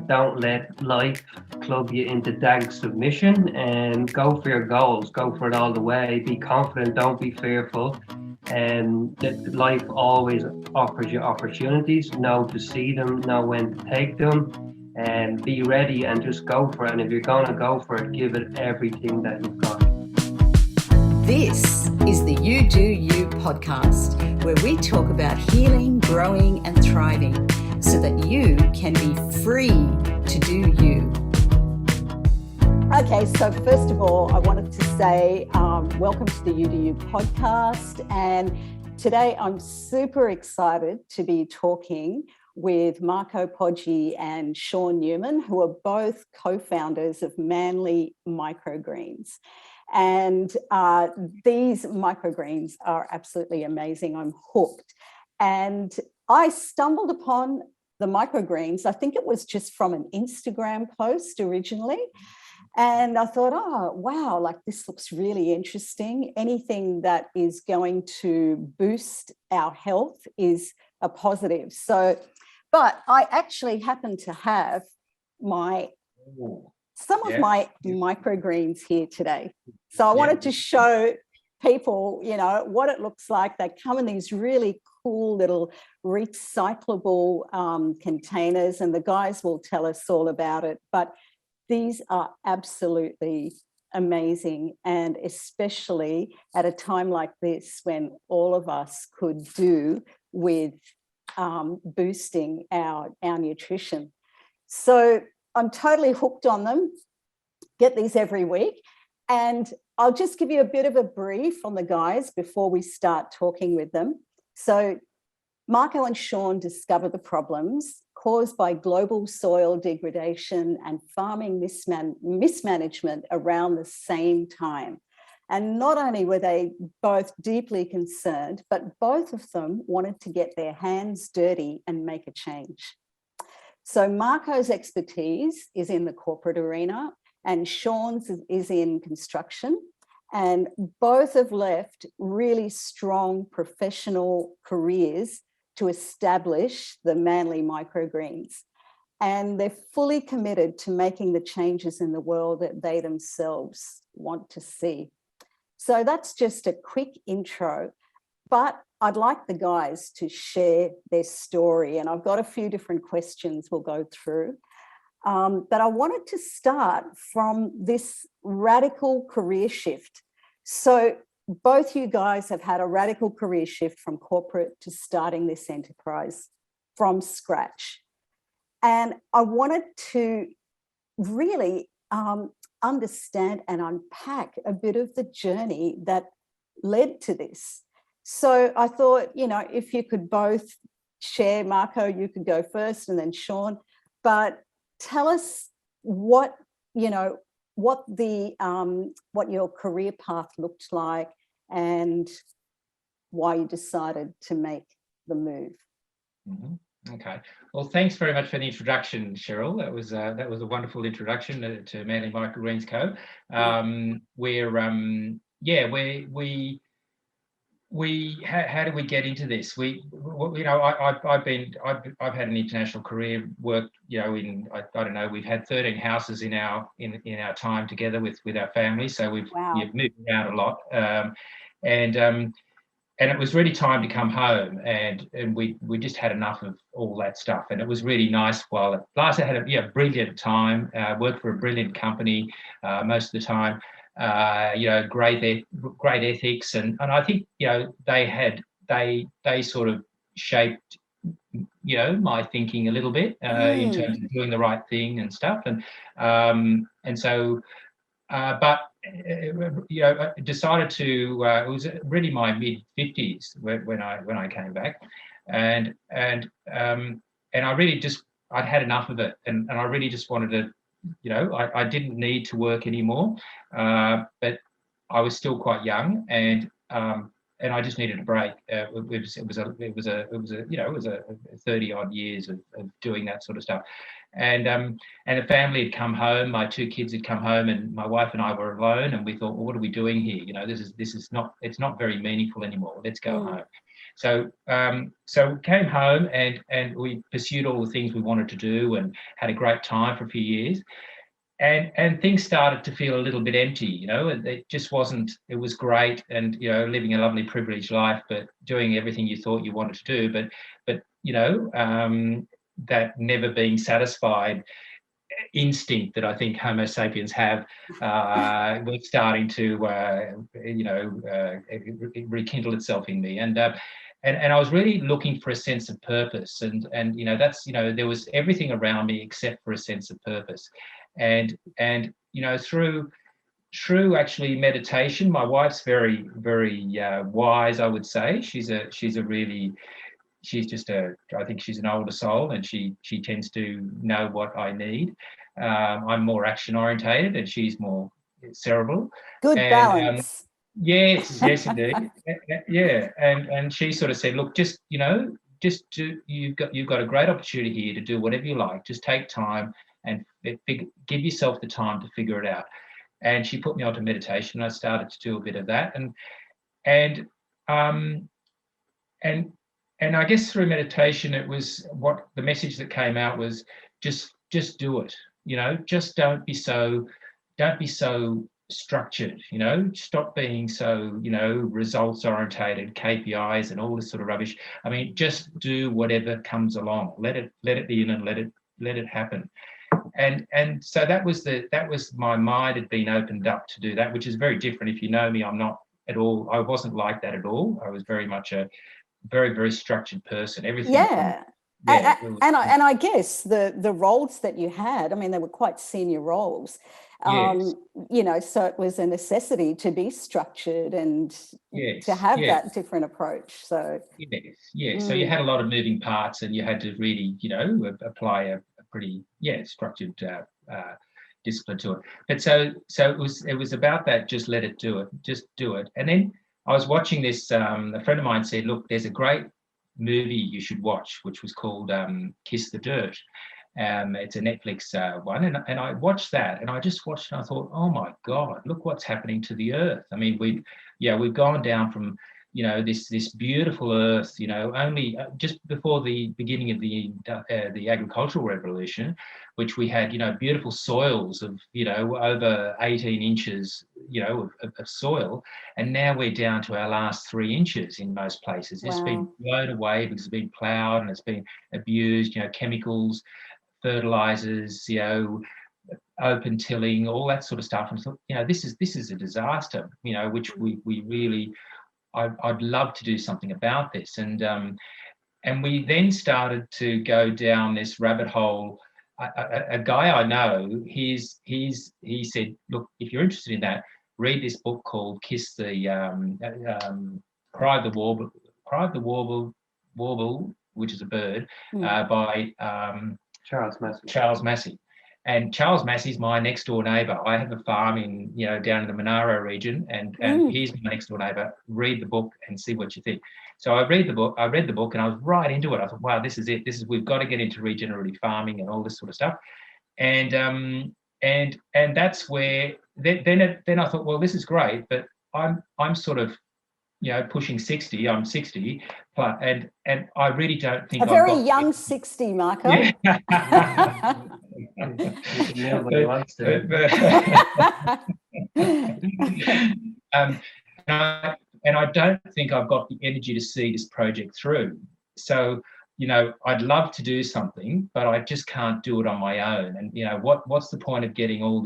don't let life club you into dank submission, and go for your goals. Go for it all the way. Be confident. Don't be fearful. And that life always offers you opportunities. Know to see them. Know when to take them. And be ready and just go for it. And if you're going to go for it, give it everything that you've got. This is the UdoU podcast, where we talk about healing, growing, and thriving so that you can be free to do you. Okay, so first of all, I wanted to say welcome to the UdoU podcast. And today I'm super excited to be talking with Marco Poggi and Sean Newman, who are both co-founders of Manly Microgreens. And these microgreens are absolutely amazing. I'm hooked. And I stumbled upon the microgreens. I think it was just from an Instagram post originally. And I thought, oh, wow, like this looks really interesting. Anything that is going to boost our health is a positive. So, but I actually happen to have my microgreens here today. So I wanted to show people, what it looks like. They come in these really cool little recyclable containers, and the guys will tell us all about it. But these are absolutely amazing, and especially at a time like this when all of us could do with boosting our nutrition. So I'm totally hooked on them. Get these every week. And I'll just give you a bit of a brief on the guys before we start talking with them. So Marco and Sean discovered the problems caused by global soil degradation and farming mismanagement around the same time. And not only were they both deeply concerned, but both of them wanted to get their hands dirty and make a change. So Marco's expertise is in the corporate arena and Sean's is in construction. And both have left really strong professional careers to establish the Manly Microgreens. And they're fully committed to making the changes in the world that they themselves want to see. So that's just a quick intro, but I'd like the guys to share their story. And I've got a few different questions we'll go through. But I wanted to start from this radical career shift. So both you guys have had a radical career shift from corporate to starting this enterprise from scratch. And I wanted to really understand and unpack a bit of the journey that led to this. So I thought, if you could both share, Marco, you could go first, and then Sean, but tell us what your career path looked like and why you decided to make the move. Mm-hmm. Okay. Well, thanks very much for the introduction, Cheryl. That was a wonderful introduction to Manly Microgreens Co. How did we get into this? I've had an international career, worked, in I don't know, we've had 13 houses in our time together with our family, so we've moved around a lot, and it was really time to come home, and we just had enough of all that stuff, and it was really nice while it lasted. I had a brilliant time, worked for a brilliant company most of the time. Great ethics, and I think they sort of shaped my thinking a little bit in terms of doing the right thing and stuff, and so decided to. It was really my mid-50s when I came back, and I really just I'd had enough of it, and I really just wanted to. I didn't need to work anymore, but I was still quite young, and I just needed a break. It was a 30-odd years of doing that sort of stuff, and the family had come home. My two kids had come home, and my wife and I were alone. And we thought, well, what are we doing here? This is not. It's not very meaningful anymore. Let's go home. So came home and we pursued all the things we wanted to do and had a great time for a few years. And things started to feel a little bit empty, you know. It just wasn't. It was great, and you know, living a lovely, privileged life, but doing everything you thought you wanted to do, but you know, that never being satisfied instinct that I think Homo sapiens have, was starting to, you know, rekindle itself in me, and I was really looking for a sense of purpose, and you know, that's, you know, there was everything around me except for a sense of purpose. And you know, through actually meditation, my wife's very wise, I would say. She's just I think she's an older soul, and she tends to know what I need. I'm more action orientated and she's more cerebral. Good balance. Yes, indeed. Yeah, and she sort of said, look, just, you know, just do, you've got a great opportunity here to do whatever you like. Just take time and give yourself the time to figure it out. And she put me onto meditation. I started to do a bit of that, and I guess through meditation, it was, what the message that came out was, just do it. You know, just don't be so structured. You know, stop being so, you know, results orientated, KPIs and all this sort of rubbish. I mean, just do whatever comes along. Let it in and let it happen. And so that was my mind had been opened up to do that, which is very different. If you know me, I'm not at all. I wasn't like that at all. I was very much a very, very structured person. Everything. Yeah. And I guess the roles that you had, I mean, they were quite senior roles. Yes. You know, so it was a necessity to be structured and to have that different approach. So yes. So you had a lot of moving parts, and you had to really, you know, apply a pretty structured discipline to it. But so it was about that. Just do it. And then I was watching this. A friend of mine said, "Look, there's a great movie you should watch, which was called Kiss the Dirt." It's a Netflix one, and I watched that, and I just watched, and I thought, oh my God, look what's happening to the earth. I mean, we've gone down from, you know, this beautiful earth, you know, only just before the beginning of the agricultural revolution, which we had, you know, beautiful soils of, you know, over 18 inches, you know, of soil, and now we're down to our last 3 inches in most places. It's been blown away because it's been ploughed and it's been abused, you know, chemicals, fertilizers, you know, open tilling, all that sort of stuff. And so, you know, this is a disaster, you know, which we really, I'd love to do something about this. And we then started to go down this rabbit hole. A guy I know, he said, look, if you're interested in that, read this book called Kiss the Cry of the Warble, which is a bird, by Charles Massey. And Charles Massey's my next door neighbour. I have a farm in, you know, down in the Monaro region, and he's my next door neighbour. Read the book and see what you think. So I read the book, and I was right into it. I thought, wow, this is it. We've got to get into regenerative farming and all this sort of stuff. And that's where then I thought, well, this is great, but I'm sort of, you know, pushing 60. I'm 60, and I really don't think a very young 60, Marco. Yeah. And I don't think I've got the energy to see this project through. So, you know, I'd love to do something, but I just can't do it on my own. And, you know, what's the point of getting all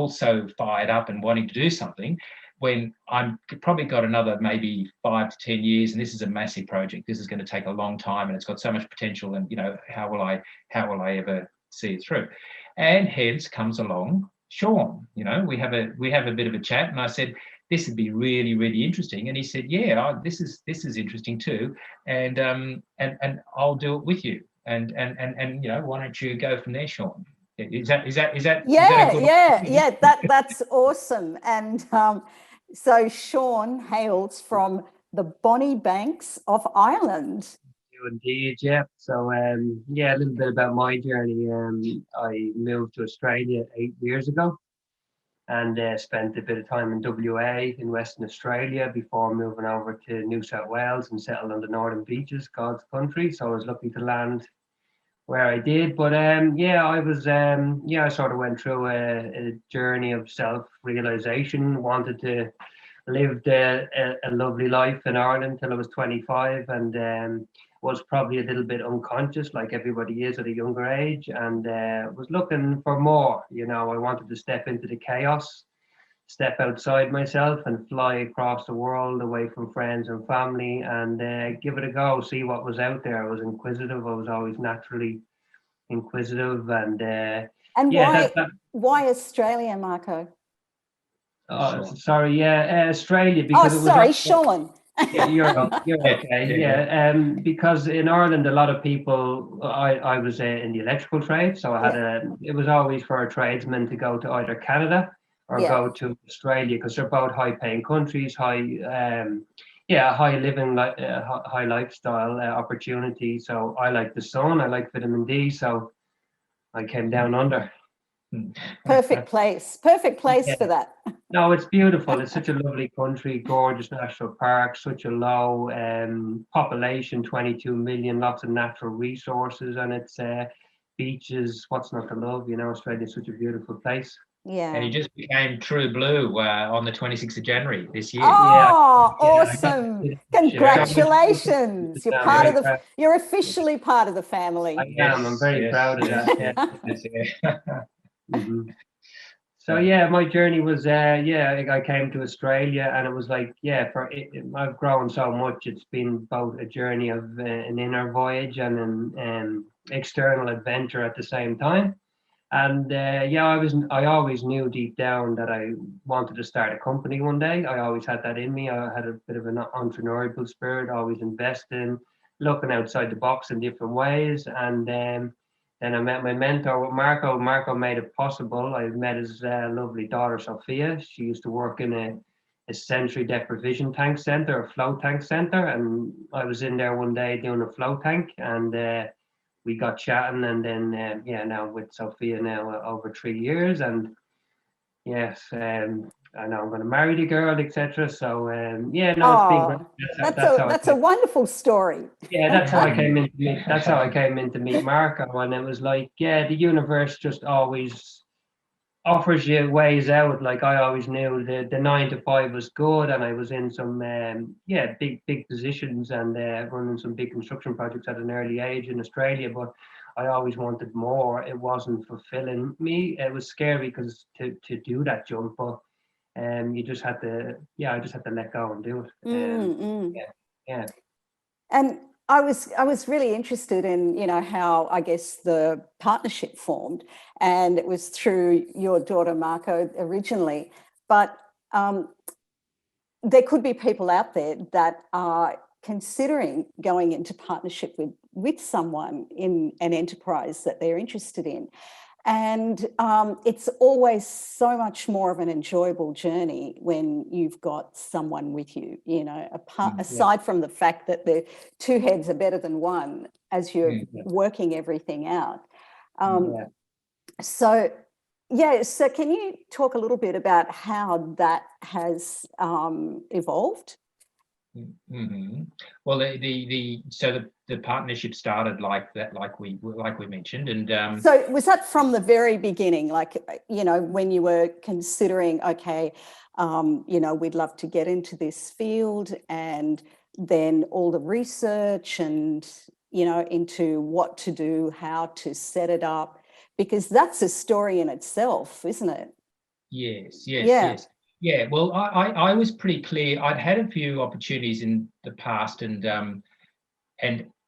so fired up and wanting to do something when I'm probably got another maybe 5 to 10 years, and this is a massive project. This is going to take a long time, and it's got so much potential. And, you know, how will I ever see it through? And hence comes along Sean. You know, we have a bit of a chat, and I said, this would be really, really interesting. And he said, yeah, this is interesting too, and I'll do it with you. And you know, why don't you go from there, Sean? Is that that's awesome. And so Sean hails from the Bonnie Banks of Ireland. Indeed, yeah. So a little bit about my journey. I moved to Australia 8 years ago, and spent a bit of time in WA in Western Australia before moving over to New South Wales and settled on the northern beaches, God's country. So I was lucky to land where I did. But I sort of went through a journey of self-realization, wanted to lived a lovely life in Ireland till I was 25, and was probably a little bit unconscious, like everybody is at a younger age, and was looking for more. I wanted to step into the chaos, step outside myself, and fly across the world away from friends and family, and give it a go, see what was out there. I was inquisitive. I was always naturally inquisitive, and why Australia, Marco? Australia, because Sean. Yeah, you're okay. Yeah, because in Ireland, a lot of people. I was in the electrical trade, so I had it was always for a tradesman to go to either Canada or go to Australia, because they're both high-paying countries, high living, high lifestyle opportunity. So I like the sun, I like vitamin D, so I came down under. Perfect place for that. No, it's beautiful. It's such a lovely country, gorgeous national park, such a low population, 22 million, lots of natural resources, and it's beaches. What's not to love? Australia is such a beautiful place. Yeah. And you just became true blue on the 26th of January this year. Oh, awesome. Congratulations. You're officially part of the family. I am. I'm very proud of that. Mm-hmm. So my journey was I came to Australia, and it was like I've grown so much. It's been both a journey of an inner voyage and an external adventure at the same time. And I always knew deep down that I wanted to start a company one day. I always had that in me. I had a bit of an entrepreneurial spirit, always investing, looking outside the box in different ways. And then I met my mentor with Marco. Marco made it possible. I met his lovely daughter, Sophia. She used to work in a sensory deprivation tank center, a flow tank center. And I was in there one day doing a flow tank, and we got chatting. And then, now with Sophia now over 3 years. And yes, I know I'm going to marry the girl, etc. So it's been great. That's a wonderful story. Yeah, that's how I came into meet. That's how I came into meet Marco, and it was like, the universe just always offers you ways out. Like I always knew the 9 to 5 was good, and I was in some big positions and running some big construction projects at an early age in Australia, but I always wanted more. It wasn't fulfilling me. It was scary because to do that jump, but you just had to, I just had to let go and do it. And I was really interested in, how I guess the partnership formed, and it was through your daughter Marco originally, but there could be people out there that are considering going into partnership with someone in an enterprise that they're interested in. And it's always so much more of an enjoyable journey when you've got someone with you, aside from the fact that the two heads are better than one as you're working everything out. So can you talk a little bit about how that has evolved? Mm-hmm. Well, the partnership started like that, like we mentioned, and so was that from the very beginning, like when you were considering, we'd love to get into this field, and then all the research and into what to do, how to set it up, because that's a story in itself, isn't it? Yes. Yeah, well, I was pretty clear. I'd had a few opportunities in the past, and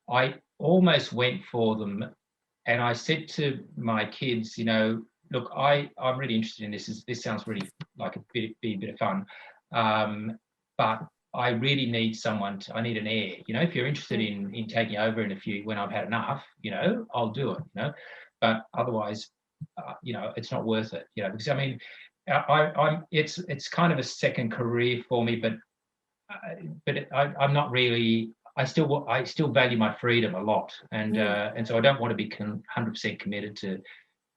I almost went for them. And I said to my kids, look, I'm really interested in this. This sounds really like be a bit of fun, but I really need someone. I need an heir. If you're interested in taking over when I've had enough, I'll do it. But otherwise, it's not worth it. Because I mean. It's kind of a second career for me, but I'm not really. I still value my freedom a lot, and so I don't want to be 100% committed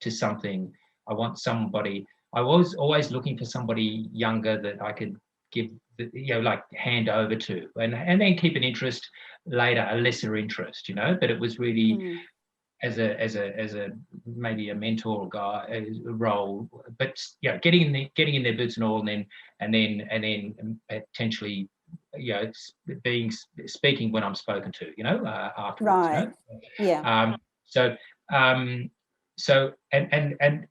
to something. I want somebody I was always looking for somebody younger that I could give, like hand over to, and then keep an interest later, a lesser interest, But it was really as a maybe a mentor guy role, but getting in their boots and all, and then potentially speaking when I'm spoken to, afterwards. Right. Yeah. So and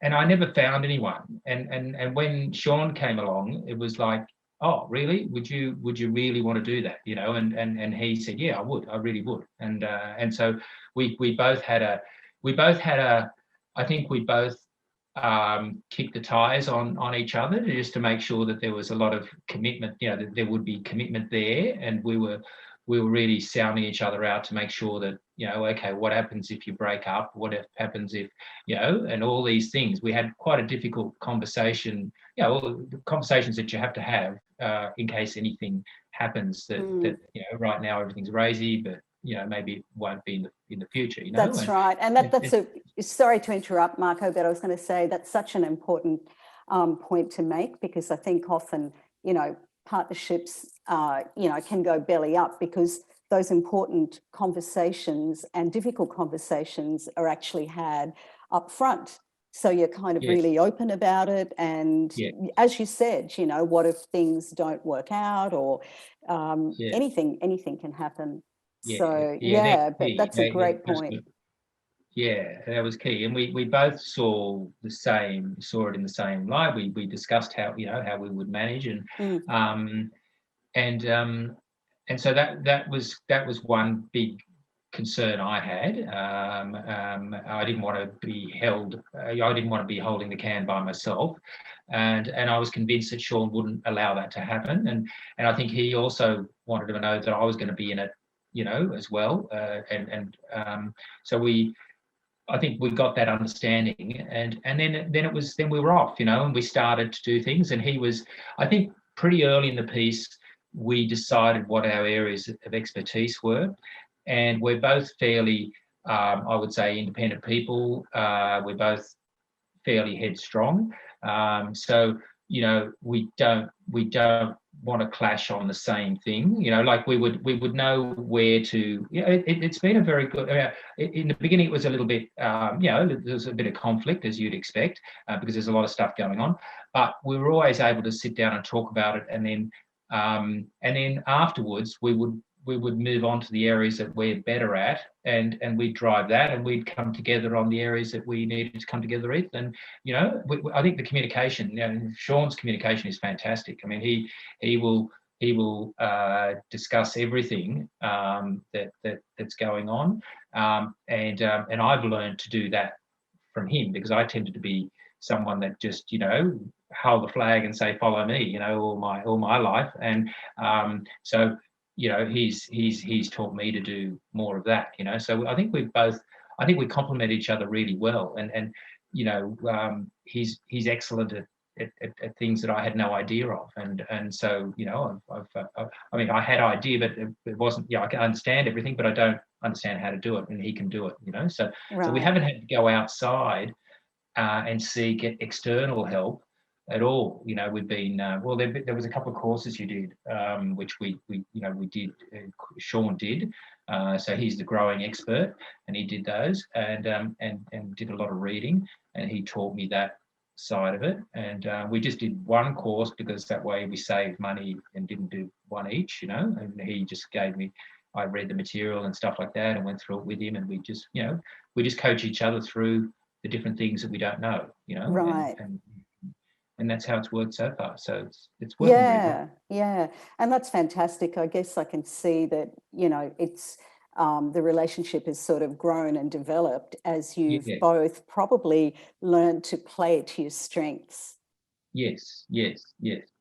I never found anyone, and when Sean came along, it was like, oh really, would you really want to do that, and he said, yeah, I really would, and so we both had a I think we both kicked the tires on each other just to make sure that there was a lot of commitment, that there would be commitment there, and we were really sounding each other out to make sure that, okay, what happens if you break up? What happens if, and all these things. We had quite a difficult conversation, all the conversations that you have to have in case anything happens that right now everything's rosy, but maybe it won't be in the future. That's right, and that's sorry to interrupt, Marco, but I was going to say that's such an important point to make, because I think often partnerships can go belly up because those important conversations and difficult conversations are actually had up front. So you're kind of really open about it, and as you said, what if things don't work out, or anything can happen. But that's a great point. Yeah, that was key, and we both saw it in the same light. We discussed how how we would manage, and so that was one big concern I had. I didn't want to be held. I didn't want to be holding the can by myself, and I was convinced that Sean wouldn't allow that to happen, and I think he also wanted to know that I was going to be in it, as well, so I think we got that understanding, and then we were off, and we started to do things, and he was, I think, pretty early in the piece, we decided what our areas of expertise were, and we're both fairly, I would say, independent people. We're both fairly headstrong, so we don't want to clash on the same thing, like we would know where to. It's been a very good, in the beginning it was a little bit, there was a bit of conflict, as you'd expect, because there's a lot of stuff going on, but we were always able to sit down and talk about it, and then afterwards we would move on to the areas that we're better at, and we'd drive that, and we'd come together on the areas that we needed to come together with. And I think the communication, Sean's communication is fantastic. I mean, he will discuss everything that's going on, and I've learned to do that from him, because I tended to be someone that just hold the flag and say follow me, all my life, and so he's taught me to do more of that, so I think we complement each other really well, and he's excellent at things that I had no idea of, and so I mean, I had idea, but it wasn't, I can understand everything, but I don't understand how to do it, and he can do it, so we haven't had to go outside and seek external help at all. We've been there was a couple of courses you did, which we did. Sean did, so he's the growing expert, and he did those, and did a lot of reading, and he taught me that side of it. And we just did one course, because that way we saved money and didn't do one each, and he just gave me, I read the material and stuff like that and went through it with him, and we just coach each other through the different things that we don't know, right. And that's how it's worked so far. So it's working really well. And that's fantastic. I guess I can see that, it's the relationship has sort of grown and developed as you've both probably learned to play to your strengths. Yes.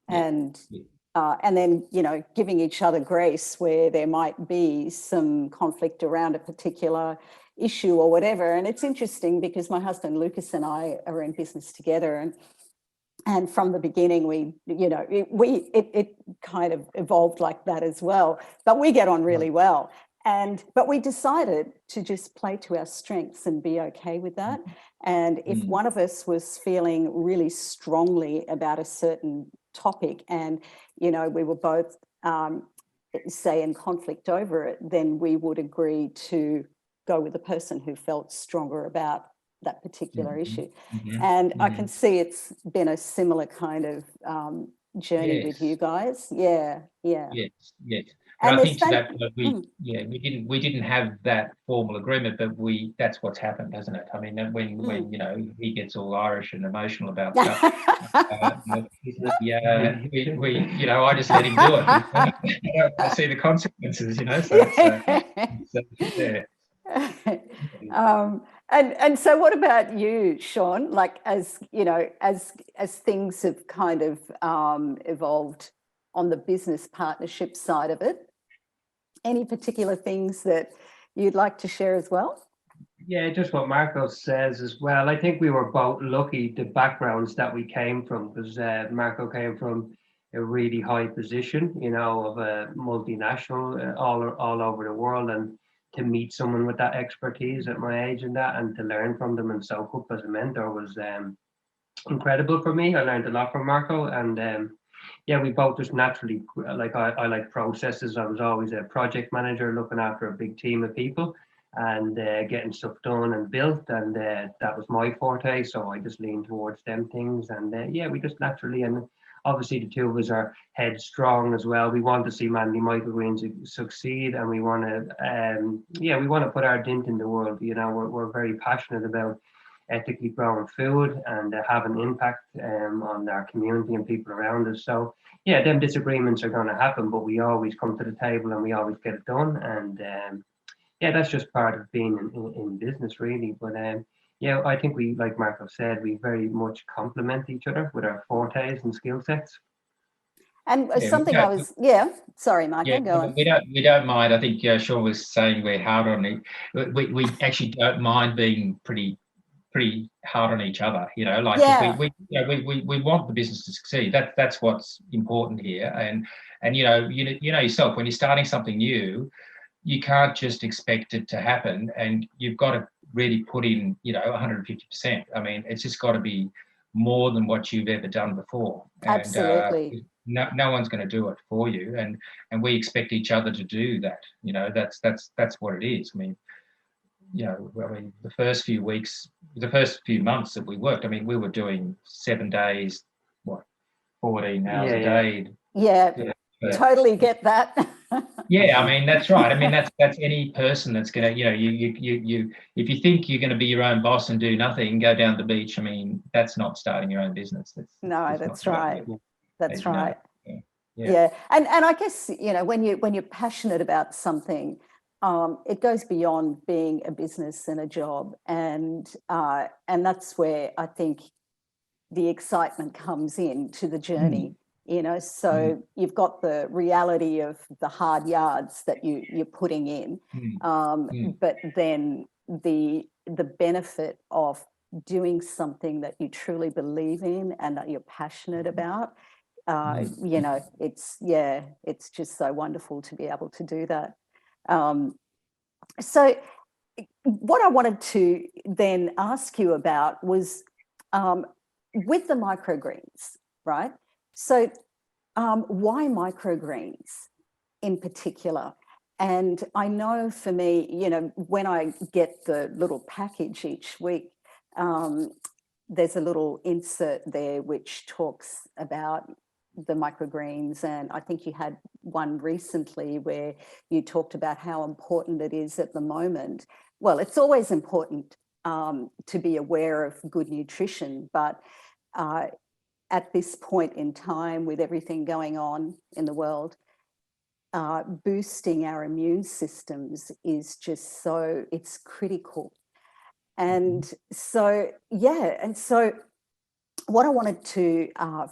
And then, giving each other grace where there might be some conflict around a particular issue or whatever. And it's interesting, because my husband Lucas and I are in business together, and from the beginning, it kind of evolved like that as well. But we get on really well. But we decided to just play to our strengths and be okay with that. And if one of us was feeling really strongly about a certain topic and, we were both, say, in conflict over it, then we would agree to go with the person who felt stronger about that particular issue. And I can see it's been a similar kind of journey with you guys. Yeah. Yes. But And I think to that we didn't have that formal agreement, but that's what's happened, hasn't it? I mean, when he gets all Irish and emotional about stuff, I just let him do it. I see the consequences, And so what about you, Sean? Like, as things have kind of evolved on the business partnership side of it, any particular things that you'd like to share as well? Yeah, just what Marco says as well. I think we were both lucky, the backgrounds that we came from, because Marco came from a really high position, of a multinational all over the world, and to meet someone with that expertise at my age and to learn from them and soak up as a mentor was incredible for me. I learned a lot from Marco, and we both just naturally, I like processes. I was always a project manager looking after a big team of people and getting stuff done and built, and that was my forte, so I just leaned towards them things, and we just naturally, and obviously the two of us are headstrong as well. We want to see Manly Microgreens succeed, and we want to put our dent in the world. We're very passionate about ethically grown food and have an impact on our community and people around us. So them disagreements are going to happen, but we always come to the table and we always get it done. And that's just part of being in business, really. But I think we, like Marco said, we very much complement each other with our fortes and skill sets. And sorry, Marco, go on. We don't mind. I think Sean was saying we're hard on it. We actually don't mind being pretty hard on each other, we want the business to succeed. That's what's important here. And yourself, when you're starting something new, you can't just expect it to happen, and you've got to really put in 150%. I mean, it's just got to be more than what you've ever done before. Absolutely. And no one's going to do it for you, and we expect each other to do that. That's what it is. I mean, the first few months that we worked, I mean, we were doing 7 days, 14 hours a day. Yeah, totally get that. Yeah, I mean, that's right. I mean, that's any person that's going to, you if you think you're going to be your own boss and do nothing, go down the beach. I mean, that's not starting your own business. That's right. That's right. Yeah. And I guess, when you're passionate about something, it goes beyond being a business and a job, and that's where I think the excitement comes in to the journey. So you've got the reality of the hard yards that you're putting in, but then the benefit of doing something that you truly believe in and that you're passionate about. It's just so wonderful to be able to do that. So what I wanted to then ask you about was with the microgreens, right? So why microgreens in particular? And I know for me, when I get the little package each week, there's a little insert there which talks about the microgreens, and I think you had one recently where you talked about how important it is at the moment. Well, it's always important to be aware of good nutrition, but at this point in time, with everything going on in the world, boosting our immune systems is just it's critical. And so what I wanted to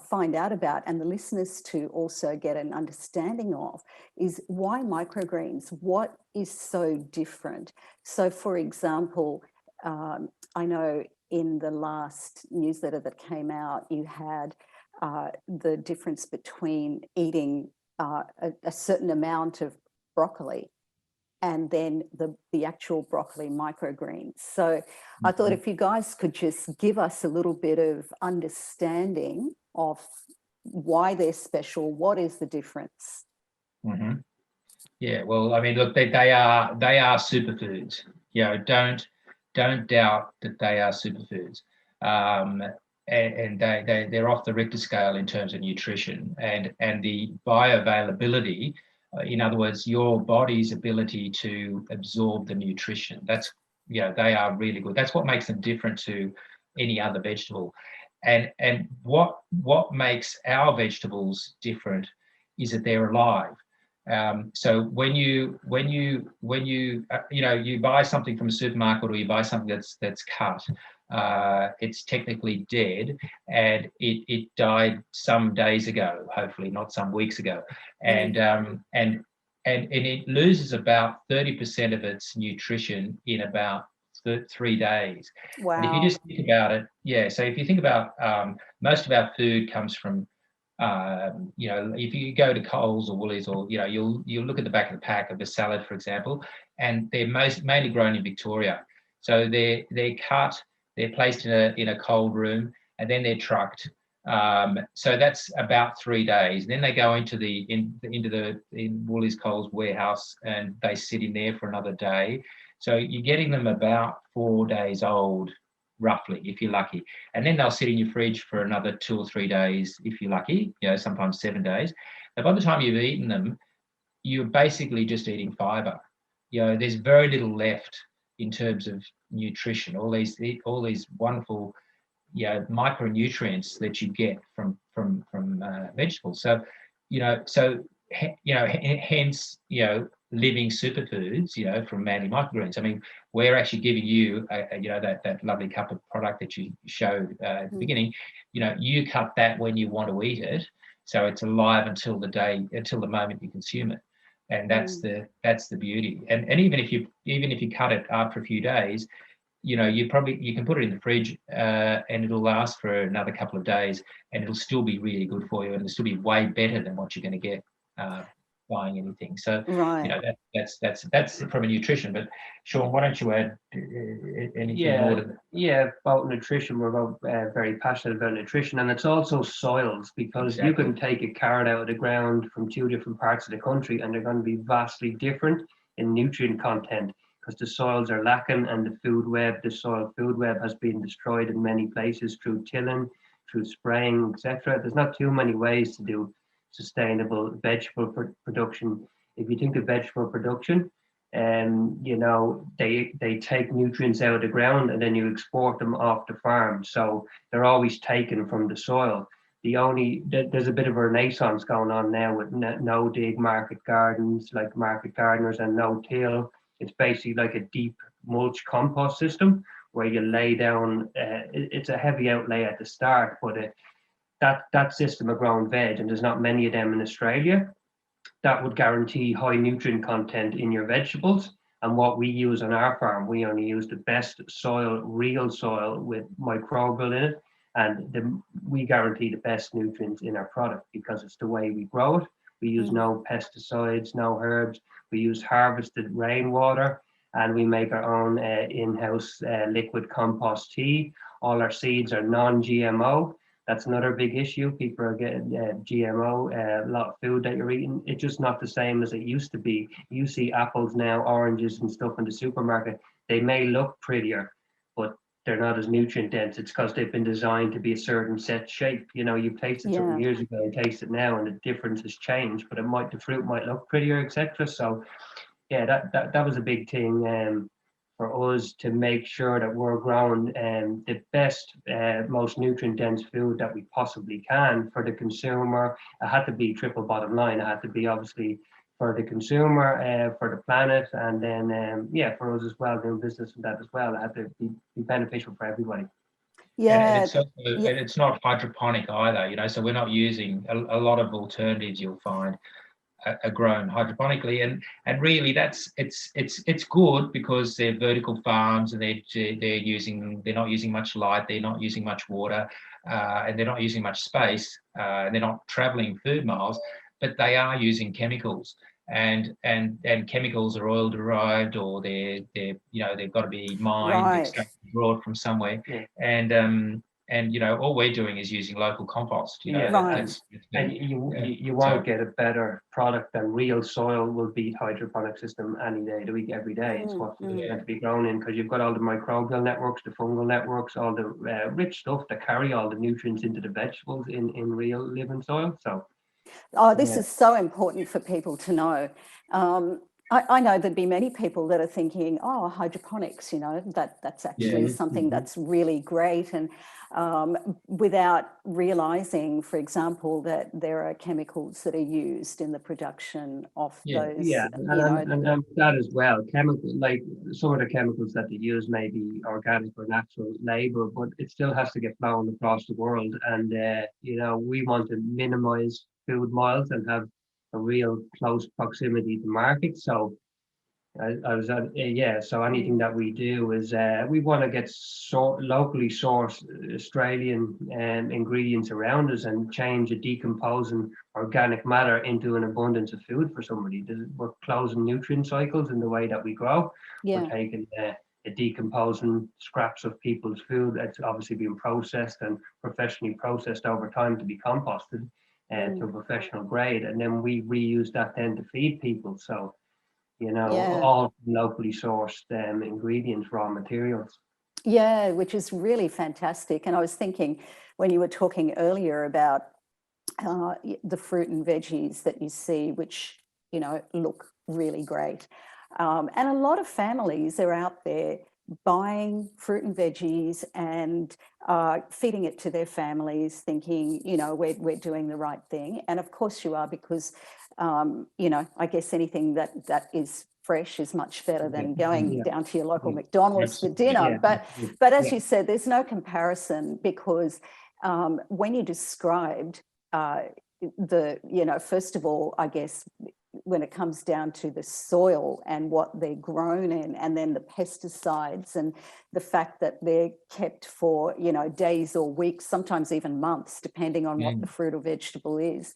find out about, and the listeners to also get an understanding of, is why microgreens? What is so different? So, for example, I know in the last newsletter that came out, you had the difference between eating a certain amount of broccoli and then the actual broccoli microgreens. So I thought if you guys could just give us a little bit of understanding of why they're special, what is the difference? Mm-hmm. Yeah, well, I mean, look, they are superfoods. You know, don't doubt that they are superfoods. And they're off the Richter scale in terms of nutrition and the bioavailability. In other words, your body's ability to absorb the nutrition. That's, you know, they are really good. That's what makes them different to any other vegetable. And what makes our vegetables different is that they're alive. So when you you buy something from a supermarket or you buy something that's cut, it's technically dead, and it died some days ago, hopefully not some weeks ago, and it loses about 30% of its nutrition in about 3 days. Wow. And if you just think about it, so if you think about most of our food comes from if you go to Coles or Woolies, or you'll look at the back of the pack of a salad, for example, and they're mainly grown in Victoria. So they're cut, they're placed in a cold room, and then they're trucked. So that's about 3 days. Then they go into the Woolies Coles warehouse, and they sit in there for another day. So you're getting them about 4 days old, roughly, if you're lucky. And then they'll sit in your fridge for another 2 or 3 days, if you're lucky, sometimes 7 days. And by the time you've eaten them, you're basically just eating fiber. There's very little left in terms of nutrition, all these wonderful micronutrients that you get from vegetables. So hence living superfoods, from Manly Microgreens. I mean, we're actually giving you, that lovely cup of product that you showed at the beginning. You cut that when you want to eat it, so it's alive until the moment you consume it, and that's the beauty. And even if you cut it after a few days, you can put it in the fridge, and it'll last for another couple of days, and it'll still be really good for you, and it'll still be way better than what you're going to get buying anything. So right. That's from a nutrition. But Sean, why don't you add anything more to that? Yeah, about nutrition, we're both very passionate about nutrition, and it's also soils, because you can take a carrot out of the ground from 2 different parts of the country, and they're going to be vastly different in nutrient content, because the soils are lacking, and the soil food web has been destroyed in many places through tilling, through spraying, etc. There's not too many ways to do sustainable vegetable production. If you think of vegetable production, they take nutrients out of the ground, and then you export them off the farm. So they're always taken from the soil. There's a bit of a renaissance going on now with no-dig market gardens, like market gardeners, and no-till. It's basically like a deep mulch compost system where you lay down. It's a heavy outlay at the start, but that system of growing veg, and there's not many of them in Australia, that would guarantee high nutrient content in your vegetables. And what we use on our farm, we only use the best soil, real soil with microbial in it, and we guarantee the best nutrients in our product because it's the way we grow it. We use no pesticides, no herbs. We use harvested rainwater, and we make our own in-house liquid compost tea. All our seeds are non-GMO. That's another big issue. People are getting GMO, a lot of food that you're eating. It's just not the same as it used to be. You see apples now, oranges and stuff in the supermarket. They may look prettier, but they're not as nutrient dense. It's because they've been designed to be a certain set shape. You tasted something years ago and taste it now, and the difference has changed, but the fruit might look prettier, etc. So yeah, that was a big thing for us, to make sure that we're growing the best, most nutrient dense food that we possibly can for the consumer. It had to be triple bottom line. It had to be obviously for the consumer, for the planet, and then for us as well, doing business with that as well. It had to be beneficial for everybody. Yeah. And it's not hydroponic either, so we're not using a lot of alternatives you'll find are grown hydroponically, and really it's good because they're vertical farms, and they're not using much light, they're not using much water, and they're not using much space, and they're not traveling food miles, but they are using chemicals. and chemicals are oil derived, or they've got to be mined, Right. extracted, brought from somewhere, Yeah. and all we're doing is using local compost. Yeah. Right. And you won't get a better product than real soil will beat hydroponic system any day of the week, every day. It's what it's meant to be grown in, because you've got all the microbial networks, the fungal networks, all the rich stuff that carry all the nutrients into the vegetables in real living soil. So This is so important for people to know. I know there'd be many people that are thinking, oh, hydroponics, that's actually something that's really great. And without realizing, for example, that there are chemicals that are used in the production of those. Yeah, and that as well. Like some of the chemicals that they use may be organic or natural labor, but it still has to get flown across the world. And we want to minimize food miles and have a real close proximity to market. So so anything that we do is we want to get locally sourced Australian ingredients around us and change a decomposing organic matter into an abundance of food for somebody. We're closing nutrient cycles in the way that we grow. We're taking a decomposing scraps of people's food that's obviously been processed and professionally processed over time to be composted to a professional grade, and then we reuse that then to feed people. So all locally sourced ingredients, raw materials. Yeah, which is really fantastic. And I was thinking when you were talking earlier about the fruit and veggies that you see, which, look really great. And a lot of families are out there buying fruit and veggies and feeding it to their families, thinking, we're doing the right thing. And of course you are, because I guess anything that is fresh is much better than going down to your local McDonald's for dinner. But as you said, there's no comparison, because when you described first of all, I guess, when it comes down to the soil and what they're grown in, and then the pesticides and the fact that they're kept for, days or weeks, sometimes even months, depending on what the fruit or vegetable is,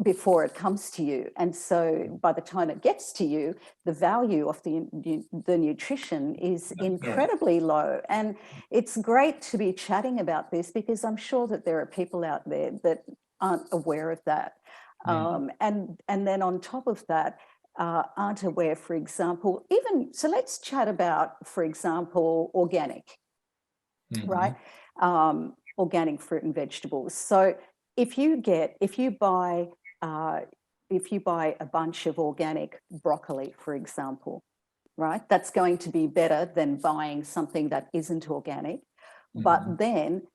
before it comes to you. And so by the time it gets to you, the value of the nutrition is incredibly low. And it's great to be chatting about this, because I'm sure that there are people out there that aren't aware of that. And then on top of that, aren't aware, for example, so let's chat about, for example, organic, right? Organic fruit and vegetables. So if you buy a bunch of organic broccoli, for example, right, that's going to be better than buying something that isn't organic. But then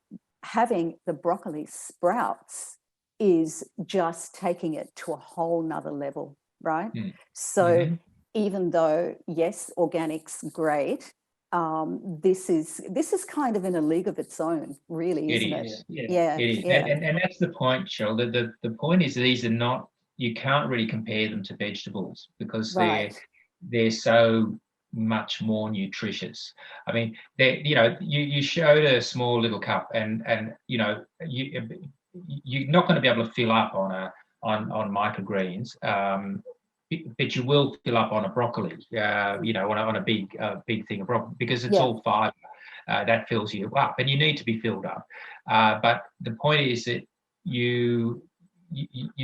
having the broccoli sprouts is just taking it to a whole nother level, right? So even though, yes, organic's great, this is kind of in a league of its own, really, isn't it? Yeah, it is. And that's the point, Cheryl. The point is, these are not, you can't really compare them to vegetables, because they're so much more nutritious. I mean, you showed a small little cup, and you're not going to be able to fill up on microgreens, but you will fill up on a broccoli, on a big thing of broccoli, because it's all fiber that fills you up, and you need to be filled up. But the point is that you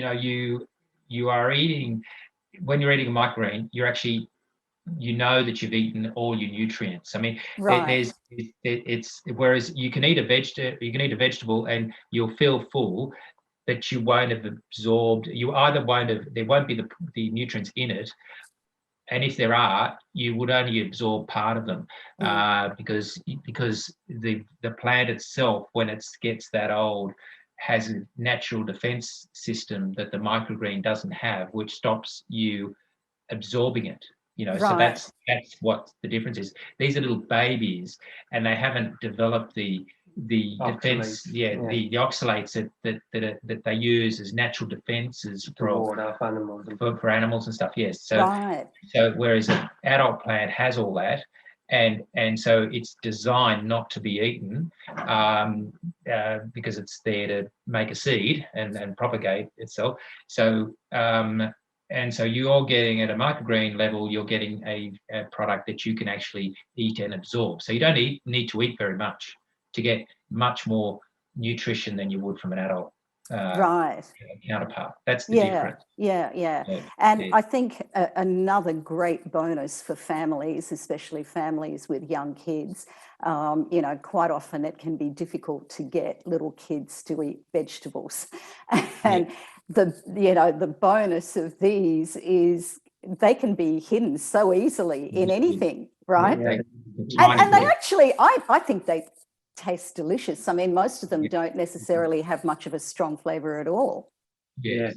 are eating, when you're eating a microgreen, you're actually, that you've eaten all your nutrients. I mean, whereas you can eat a vegetable and you'll feel full, but you won't have absorbed. There won't be the nutrients in it, and if there are, you would only absorb part of them, because the plant itself, when it gets that old, has a natural defense system that the microgreen doesn't have, which stops you absorbing it. So that's what the difference is. These are little babies, and they haven't developed the defense, the oxalates that they use as natural defenses for animals and stuff. Yes. So whereas an adult plant has all that, and so it's designed not to be eaten, because it's there to make a seed and propagate itself. So And so you're getting, at a microgreen level, you're getting a product that you can actually eat and absorb. So you don't need to eat very much to get much more nutrition than you would from an adult Right. counterpart. That's the difference. Yeah. And I think another great bonus for families, especially families with young kids, quite often it can be difficult to get little kids to eat vegetables. And the bonus of these is they can be hidden so easily in anything, right? And they actually, I think they taste delicious. I mean, most of them don't necessarily have much of a strong flavor at all. Yes.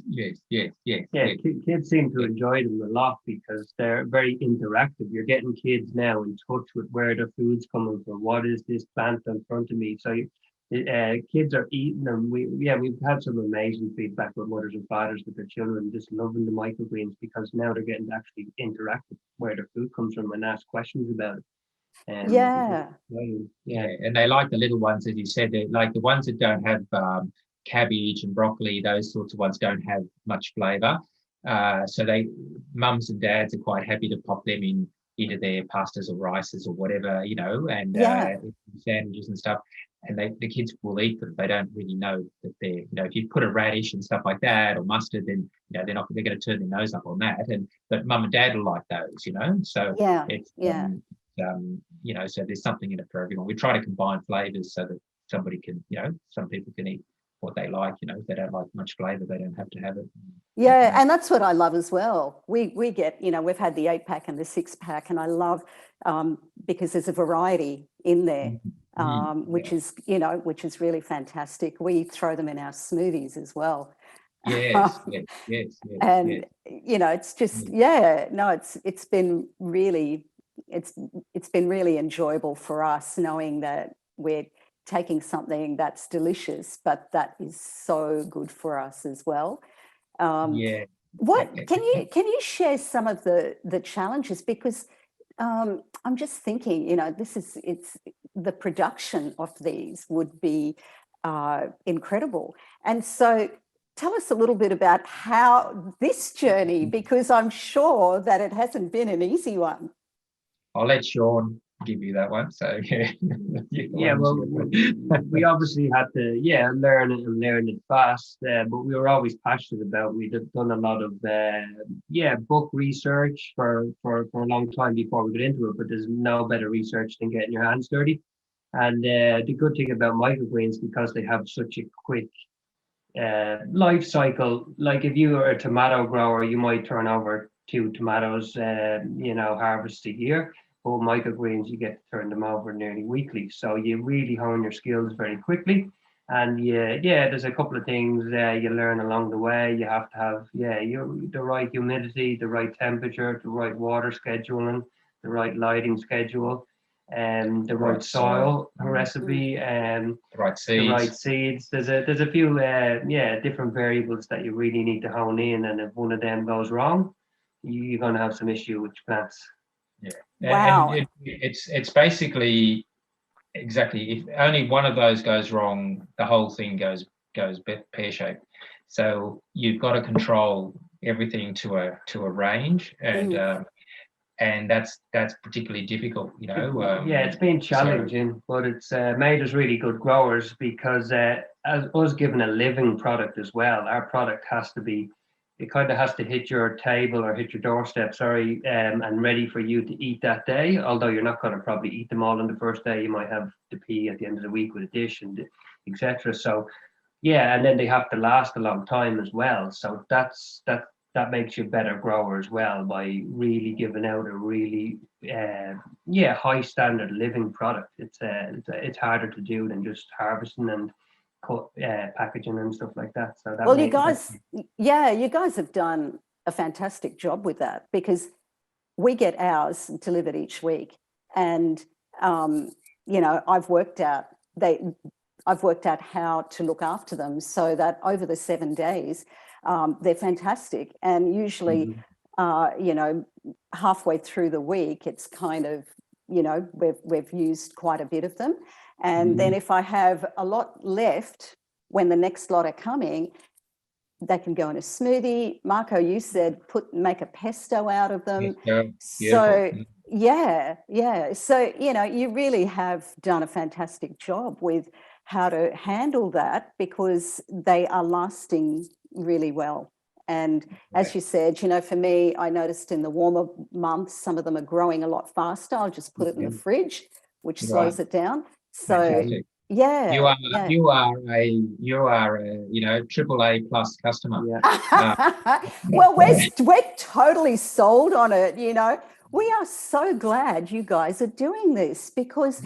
Kids seem to enjoy them a lot because they're very interactive. You're getting kids now in touch with where their food's coming from. What is this plant in front of me? So kids are eating them. We've had some amazing feedback with mothers and fathers with their children just loving the microgreens because now they're getting to actually interact with where their food comes from and ask questions about it. And they like the little ones, as you said. They like the ones that don't have cabbage and broccoli. Those sorts of ones don't have much flavour. So mums and dads are quite happy to pop them into their pastas or rices or whatever, and sandwiches and stuff. And the kids will eat them. They don't really know that they're, if you put a radish and stuff like that or mustard, then they're going to turn their nose up on that. But mum and dad will like those, So so there's something in it for everyone. We try to combine flavors so that somebody can, some people can eat what they like. If they don't like much flavor, they don't have to have it. Yeah, and that's what I love as well. We get, we've had the 8-pack and the 6-pack, and I love because there's a variety in there, which is really fantastic. We throw them in our smoothies as well. Yes. And it's just it's been really. It's been really enjoyable for us knowing that we're taking something that's delicious, but that is so good for us as well. What can you share some of the challenges, because I'm just thinking, it's the production of these would be incredible, and so tell us a little bit about how this journey, because I'm sure that it hasn't been an easy one. I'll let Sean give you that one. So well, we obviously had to learn it fast, but we were always passionate about it. We'd done a lot of book research for a long time before we got into it, but there's no better research than getting your hands dirty. And the good thing about microgreens, because they have such a quick life cycle, like if you are a tomato grower, you might turn over 2 tomatoes harvest a year. But microgreens, you get to turn them over nearly weekly. So you really hone your skills very quickly. And there's a couple of things you learn along the way. You have to have the right humidity, the right temperature, the right water scheduling, the right lighting schedule, and the right soil recipe, and the right seeds. There's a few different variables that you really need to hone in, and if one of them goes wrong, you're going to have some issue with your plants. Wow. And it's basically exactly, if only one of those goes wrong, the whole thing goes pear-shaped. So you've got to control everything to a range, and that's particularly difficult, it's been challenging, but it's made us really good growers, because as us giving a living product as well, our product has to be, it kind of has to hit your table or hit your doorstep, and ready for you to eat that day. Although you're not going to probably eat them all on the first day. You might have to pee at the end of the week with a dish and etc. So, and then they have to last a long time as well. So that makes you a better grower as well, by really giving out a really high standard living product. It's harder to do than just harvesting and packaging and stuff like that. So that you guys have done a fantastic job with that, because we get ours delivered each week, and I've worked out how to look after them so that over the 7 days they're fantastic. And usually halfway through the week, it's kind of we've used quite a bit of them. And then if I have a lot left when the next lot are coming, they can go in a smoothie. Marco, you said make a pesto out of them. So yeah. So, you really have done a fantastic job with how to handle that, because they are lasting really well. And as you said, for me, I noticed in the warmer months, some of them are growing a lot faster. I'll just put it in the fridge, which slows it down. So fantastic. yeah, you are a AAA plus customer. well, we're totally sold on it. We are so glad you guys are doing this, because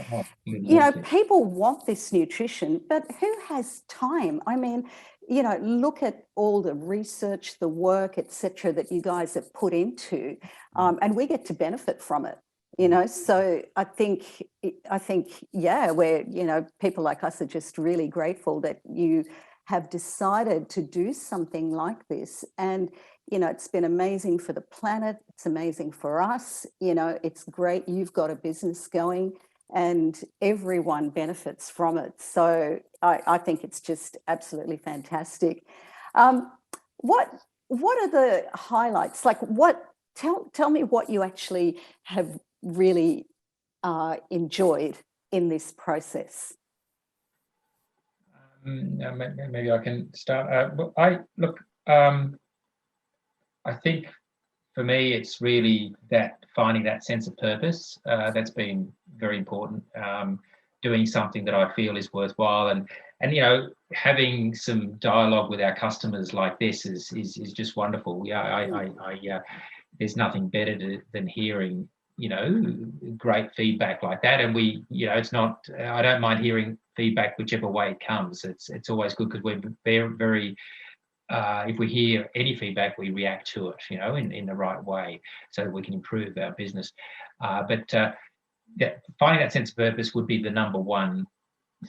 people want this nutrition, but who has time? I mean, look at all the research, the work, etc., that you guys have put into, and we get to benefit from it. So I think, we're, people like us are just really grateful that you have decided to do something like this. And, it's been amazing for the planet. It's amazing for us. It's great. You've got a business going and everyone benefits from it. So I think it's just absolutely fantastic. What are the highlights? Like tell me what you actually have really enjoyed in this process. Maybe I can start. I think for me, it's really that finding that sense of purpose. That's been very important. Doing something that I feel is worthwhile, and having some dialogue with our customers like this is just wonderful. There's nothing better than hearing great feedback like that. And we, it's not, I don't mind hearing feedback whichever way it comes. It's always good, because we're very if we hear any feedback, we react to it, in the right way, so that we can improve our business. But finding that sense of purpose would be the number one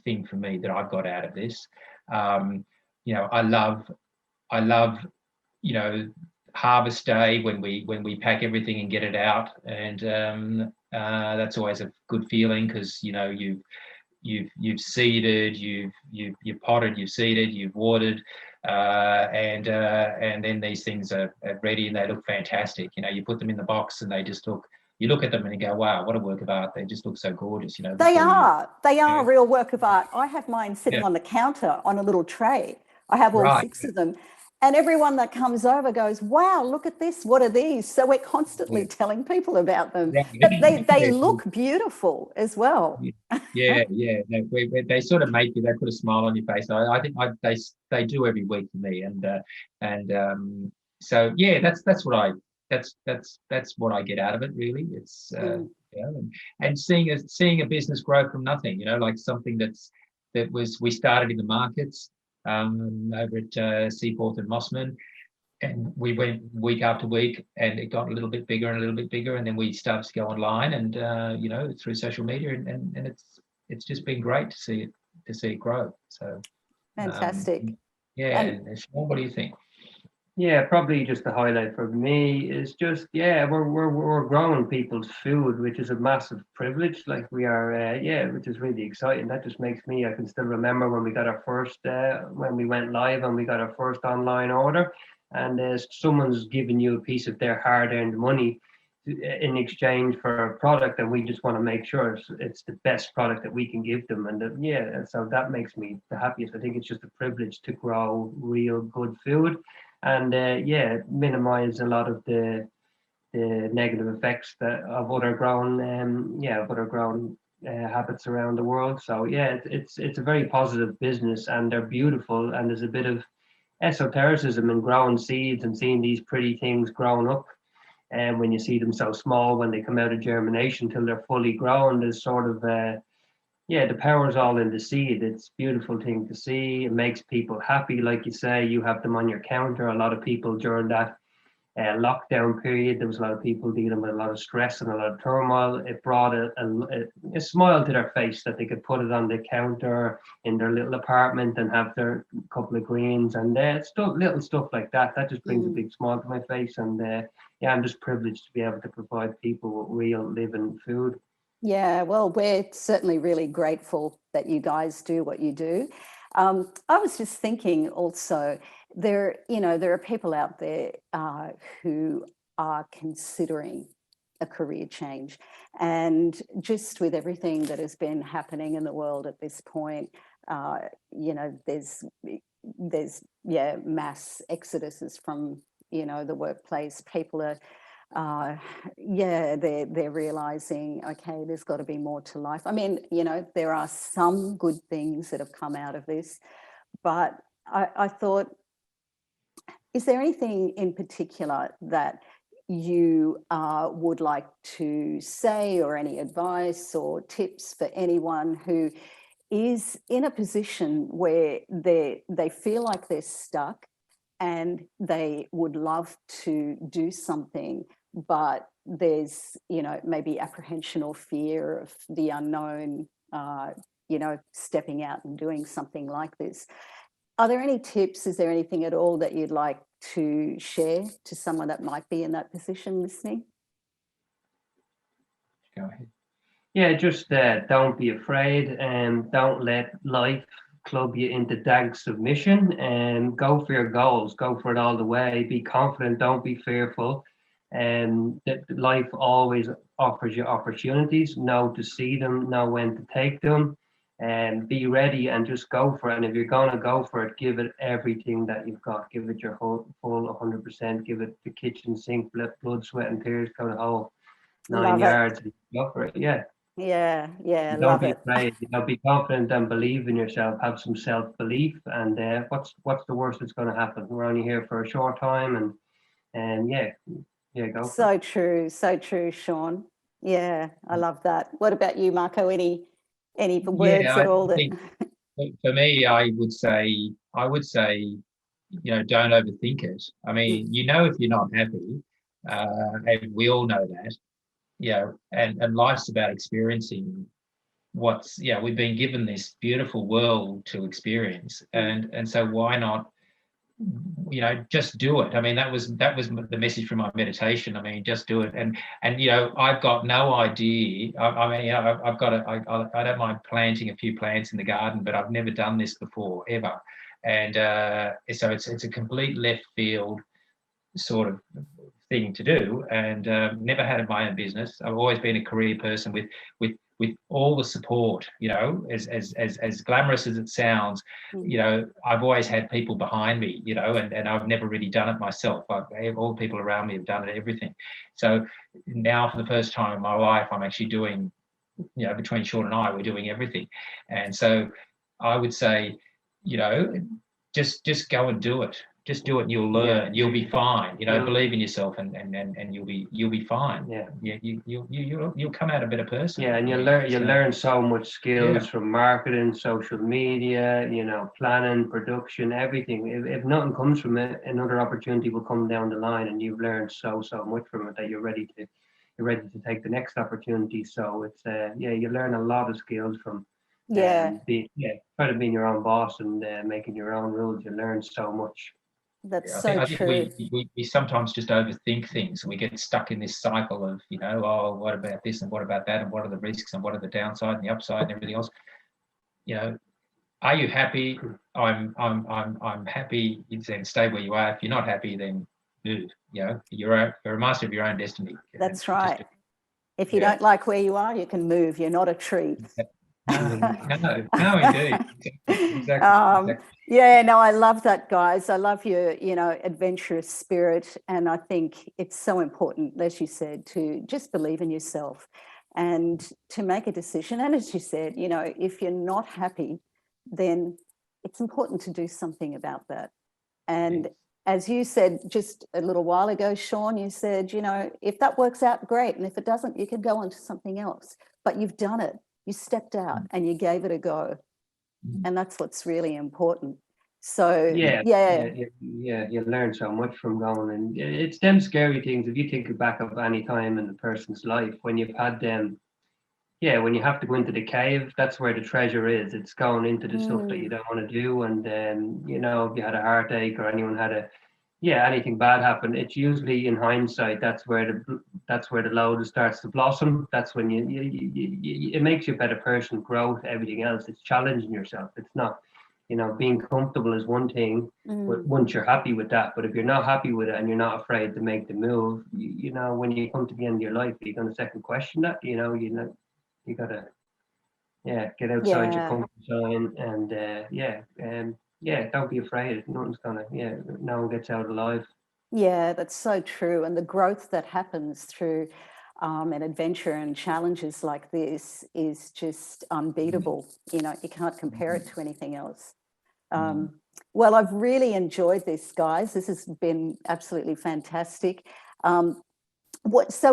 thing for me that I've got out of this. I love, Harvest Day when we pack everything and get it out, and that's always a good feeling, because you've seeded, you've potted, you've seeded, you've watered, and then these things are ready and they look fantastic. You put them in the box and they just look. You look at them and you go, wow, what a work of art. They just look so gorgeous, They are a real work of art. I have mine sitting on the counter on a little tray. I have all 6 of them. And everyone that comes over goes, wow, look at this. What are these? So we're constantly telling people about them. But they look beautiful as well. Yeah. They sort of make you, they put a smile on your face. I think they do every week for me. So yeah, that's what I get out of it, really. It's and seeing a business grow from nothing, like something we started in the markets over at Seaforth and Mossman, and we went week after week, and it got a little bit bigger and a little bit bigger, and then we started to go online and through social media, and it's just been great to see it grow. So fantastic. And Sean, what do you think? Yeah, probably just the highlight for me is just, we're growing people's food, which is a massive privilege. Like we are, which is really exciting. That just makes me, I can still remember when we got our first, when we went live and we got our first online order, and someone's giving you a piece of their hard-earned money in exchange for a product, and we just want to make sure it's the best product that we can give them. And so that makes me the happiest. I think it's just a privilege to grow real good food. And minimize a lot of the negative effects of other grown habits around the world. So it's a very positive business, and they're beautiful. And there's a bit of esotericism in growing seeds and seeing these pretty things grown up. And when you see them so small, when they come out of germination till they're fully grown, there's sort of the power's all in the seed. It's a beautiful thing to see. It makes people happy. Like you say, you have them on your counter. A lot of people during that lockdown period, there was a lot of people dealing with a lot of stress and a lot of turmoil. It brought a smile to their face that they could put it on the counter in their little apartment and have their couple of greens and little stuff like that. That just brings a big smile to my face. And I'm just privileged to be able to provide people with real living food. Yeah, well, we're certainly really grateful that you guys do what you do. I was just thinking also, there are people out there who are considering a career change, and just with everything that has been happening in the world at this point, there's mass exoduses from the workplace. People are they're realizing, okay, there's got to be more to life. I mean, there are some good things that have come out of this, but I thought, is there anything in particular that you would like to say, or any advice or tips for anyone who is in a position where they feel like they're stuck and they would love to do something, but there's, maybe apprehension or fear of the unknown, stepping out and doing something like this? Are there any tips? Is there anything at all that you'd like to share to someone that might be in that position listening? Go ahead. Yeah, just don't be afraid, and don't let life club you into dank submission, and go for your goals, go for it all the way, be confident, don't be fearful, and that life always offers you opportunities. Know to see them, know when to take them, and be ready and just go for it. And if you're going to go for it, give it everything that you've got. Give it your full 100%. Give it the kitchen sink, blood, sweat and tears, go the whole 9 yards. And go for it. Yeah. Yeah, Don't be afraid. Be confident and believe in yourself. Have some self-belief. And what's the worst that's going to happen? We're only here for a short time, and go. So true, Sean. Yeah, I love that. What about you, Marco? Any words at all? For me, I would say, don't overthink it. I mean, if you're not happy, and we all know that. And life's about experiencing we've been given this beautiful world to experience, and so why not just do it. I mean, that was the message from my meditation. I mean, just do it. And I've got no idea. I don't mind planting a few plants in the garden, but I've never done this before ever. And so it's a complete left field sort of thing to do, and never had my own business. I've always been a career person with all the support, as glamorous as it sounds, I've always had people behind me, and I've never really done it myself. All the people around me have done it, everything. So now, for the first time in my life, I'm actually doing, between Sean and I, we're doing everything. And so I would say, just go and do it. Just do it, and you'll learn. You'll be fine. Believe in yourself, and you'll be fine. You'll come out a better person. Yeah, and you'll learn so much skills from marketing, social media, planning, production, everything. If nothing comes from it, another opportunity will come down the line, and you've learned so much from it that you're ready to take the next opportunity. So it's you learn a lot of skills from try to being your own boss and making your own rules. You learn so much. That's I true. think we sometimes just overthink things, and we get stuck in this cycle of, what about this and what about that, and what are the risks and what are the downside and the upside and everything else. Are you happy? I'm happy. Then stay where you are. If you're not happy, then move. You're a master of your own destiny. That's right. If you don't like where you are, you can move. You're not a tree. No, indeed. Exactly. Yeah, no, I love that, guys. I love your, adventurous spirit. And I think it's so important, as you said, to just believe in yourself and to make a decision. And as you said, if you're not happy, then it's important to do something about that. And as you said just a little while ago, Sean, you said, if that works out, great. And if it doesn't, you can go on to something else. But you've done it. You stepped out and you gave it a go. And that's what's really important. So you learn so much from going, and it's them scary things. If you think back of any time in a person's life when you've had them, when you have to go into the cave, that's where the treasure is. It's going into the stuff that you don't want to do. And then if you had a heartache or anyone had anything bad happen, it's usually in hindsight that's where the lotus starts to blossom. That's when it makes you a better person, growth, everything else. It's challenging yourself. It's being comfortable is one thing, but once you're happy with that. But if you're not happy with it and you're not afraid to make the move, when you come to the end of your life, you're going to second question that. You gotta, get outside your comfort zone, and don't be afraid. Nothing's gonna, no one gets out alive. Yeah, that's so true. And the growth that happens through an adventure and challenges like this is just unbeatable. You can't compare it to anything else. Well, I've really enjoyed this, guys. This has been absolutely fantastic. What's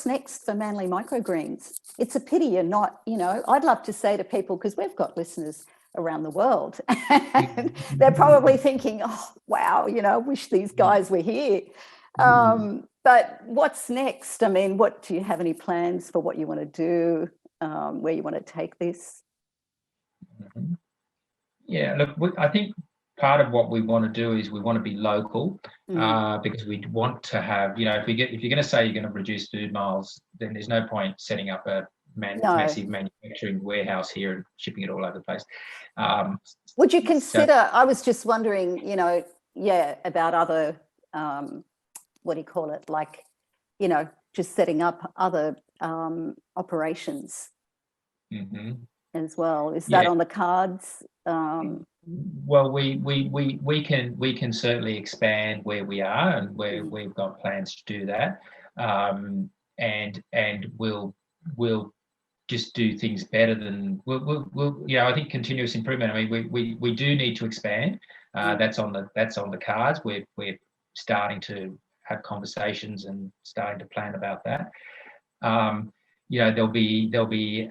next for Manly Microgreens? It's a pity you're not, I'd love to say to people, because we've got listeners around the world, and they're probably thinking, oh, wow, I wish these guys were here. But what's next? I mean, do you have any plans for what you want to do, where you want to take this? Yeah, look, I think part of what we want to do is we want to be local, because we want to have, if you're going to say you're going to reduce food miles, then there's no point setting up a massive manufacturing warehouse here and shipping it all over the place. Would you consider, I was just wondering, about other, what do you call it? Like, just setting up other operations as well. Is that on the cards? Well, we can certainly expand where we are, and where we've got plans to do that, and we'll just do things better than we'll I think continuous improvement. I mean, we do need to expand. That's on the cards. We're starting to have conversations and starting to plan about that. There'll be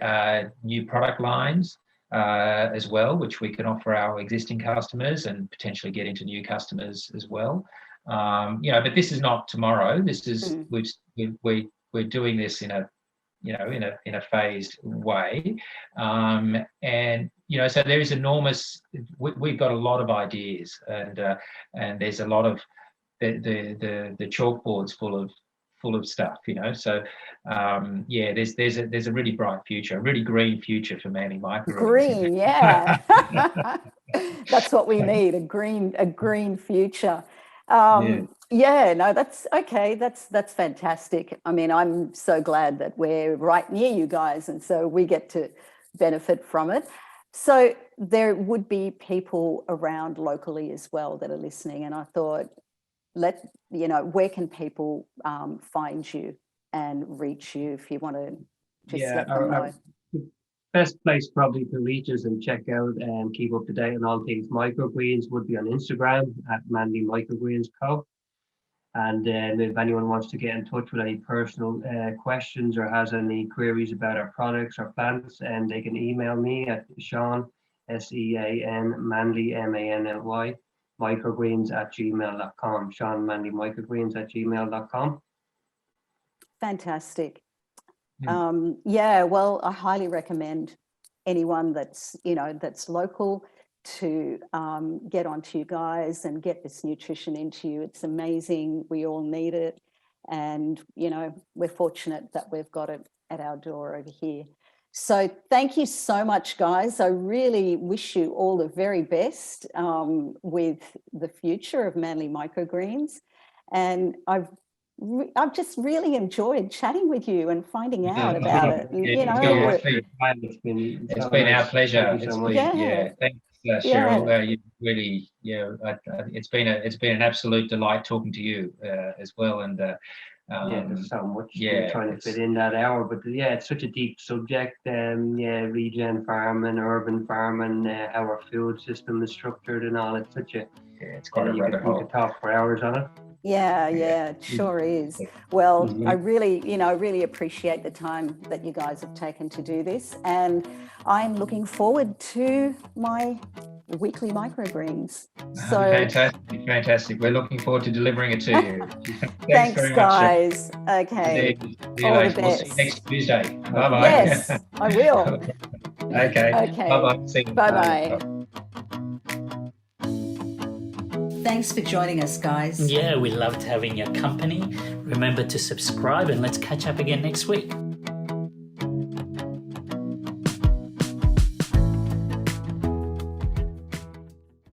new product lines as well, which we can offer our existing customers and potentially get into new customers as well. But this is not tomorrow. This is we're doing this in a phased way, and so there is enormous. We've got a lot of ideas, and there's a lot of the chalkboard's full of stuff, so there's a really bright future, a really green future for Manly Microgreens. Green, yeah. That's what we need, a green future. That's okay. That's fantastic. I mean, I'm so glad that we're right near you guys, and so we get to benefit from it. So there would be people around locally as well that are listening, and I thought, where can people find you and reach you if you want to just let them know? Best place probably to reach us and check out and keep up to date on all things microgreens would be on Instagram at Manly Microgreens Co. And if anyone wants to get in touch with any personal questions or has any queries about our products or plants, and they can email me at Sean, SEAN, Manly, MANLY, microgreens@gmail.com. Sean Manly microgreens@gmail.com. Fantastic. Well, I highly recommend anyone that's local to get onto you guys and get this nutrition into you. It's amazing. We all need it, and we're fortunate that we've got it at our door over here. So thank you so much, guys. I really wish you all the very best with the future of Manly Microgreens, and I've just really enjoyed chatting with you and finding out about it. It's been our pleasure. Thanks, Cheryl. You really, it's been an absolute delight talking to you as well. And there's so much trying to fit in that hour, but it's such a deep subject. Regen farming, urban farming, how our food system is structured, and all. It's such a it's quite a rabbit hole. You could talk for hours on it. Yeah, it sure is. Well, I really appreciate the time that you guys have taken to do this, and I'm looking forward to my weekly microgreens. So fantastic. We're looking forward to delivering it to you. Thanks very guys. Much. Okay. All the best. We'll see you next Tuesday. Bye-bye. Yes, I will. Okay. Bye-bye. See you. Bye-bye. Thanks for joining us, guys. Yeah, we loved having your company. Remember to subscribe, and let's catch up again next week.